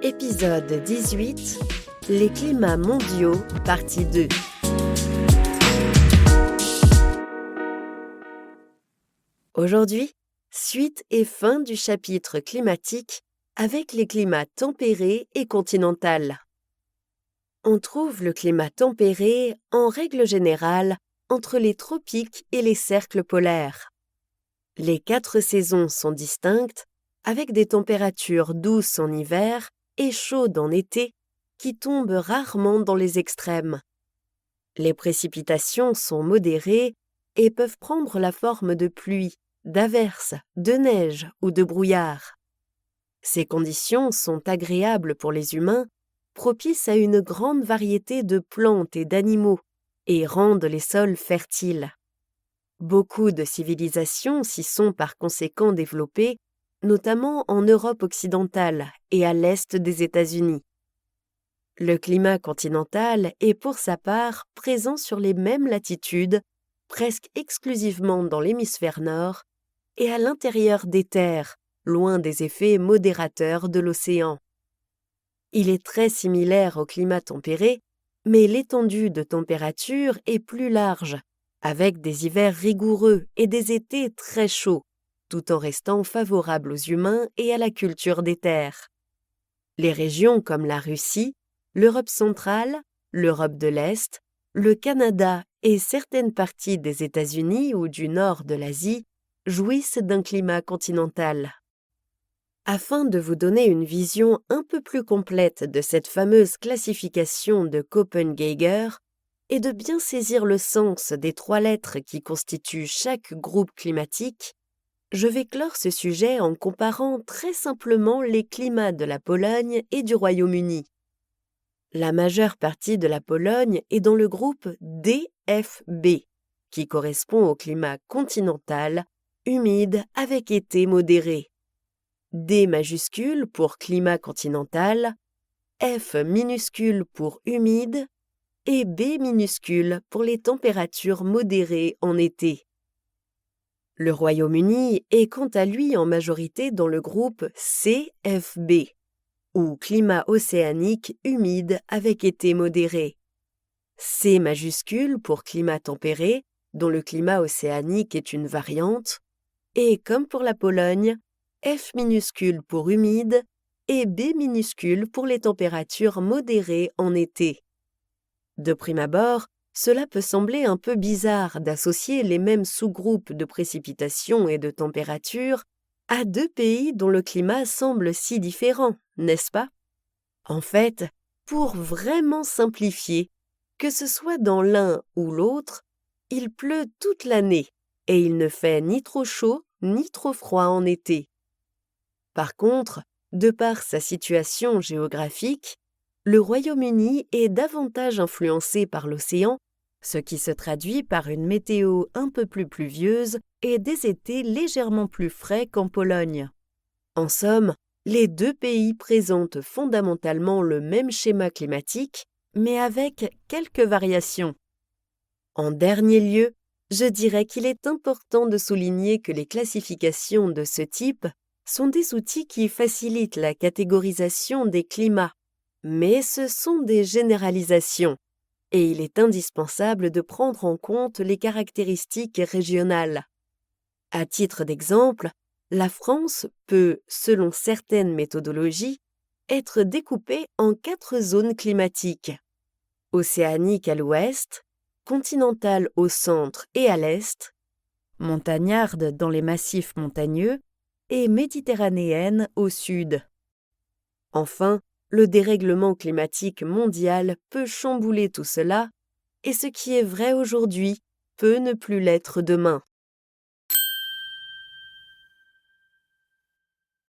Épisode 18, les climats mondiaux, partie 2. Aujourd'hui, suite et fin du chapitre climatique avec les climats tempérés et continentaux. On trouve le climat tempéré, en règle générale, entre les tropiques et les cercles polaires. Les 4 saisons sont distinctes, avec des températures douces en hiver et chaudes en été, qui tombent rarement dans les extrêmes. Les précipitations sont modérées et peuvent prendre la forme de pluie, d'averses, de neige ou de brouillard. Ces conditions sont agréables pour les humains, propices à une grande variété de plantes et d'animaux, et rendent les sols fertiles. Beaucoup de civilisations s'y sont par conséquent développées, notamment en Europe occidentale et à l'est des États-Unis. Le climat continental est pour sa part présent sur les mêmes latitudes, presque exclusivement dans l'hémisphère nord, et à l'intérieur des terres, loin des effets modérateurs de l'océan. Il est très similaire au climat tempéré, mais l'étendue de température est plus large, avec des hivers rigoureux et des étés très chauds, tout en restant favorables aux humains et à la culture des terres. Les régions comme la Russie, l'Europe centrale, l'Europe de l'Est, le Canada et certaines parties des États-Unis ou du nord de l'Asie jouissent d'un climat continental. Afin de vous donner une vision un peu plus complète de cette fameuse classification de Köppen-Geiger et de bien saisir le sens des 3 lettres qui constituent chaque groupe climatique, je vais clore ce sujet en comparant très simplement les climats de la Pologne et du Royaume-Uni. La majeure partie de la Pologne est dans le groupe DFB, qui correspond au climat continental, humide avec été modéré. D majuscule pour climat continental, F minuscule pour humide et B minuscule pour les températures modérées en été. Le Royaume-Uni est quant à lui en majorité dans le groupe CFB, ou climat océanique humide avec été modéré. C majuscule pour climat tempéré, dont le climat océanique est une variante, et comme pour la Pologne, F minuscule pour humide et B minuscule pour les températures modérées en été. De prime abord, cela peut sembler un peu bizarre d'associer les mêmes sous-groupes de précipitations et de température à 2 pays dont le climat semble si différent, n'est-ce pas? En fait, pour vraiment simplifier, que ce soit dans l'un ou l'autre, il pleut toute l'année et il ne fait ni trop chaud ni trop froid en été. Par contre, de par sa situation géographique, le Royaume-Uni est davantage influencé par l'océan, ce qui se traduit par une météo un peu plus pluvieuse et des étés légèrement plus frais qu'en Pologne. En somme, les 2 pays présentent fondamentalement le même schéma climatique, mais avec quelques variations. En dernier lieu, je dirais qu'il est important de souligner que les classifications de ce type sont des outils qui facilitent la catégorisation des climats, mais ce sont des généralisations, et il est indispensable de prendre en compte les caractéristiques régionales. À titre d'exemple, la France peut, selon certaines méthodologies, être découpée en 4 zones climatiques: océanique à l'ouest, continentale au centre et à l'est, montagnarde dans les massifs montagneux et méditerranéenne au sud. Enfin, le dérèglement climatique mondial peut chambouler tout cela, et ce qui est vrai aujourd'hui peut ne plus l'être demain.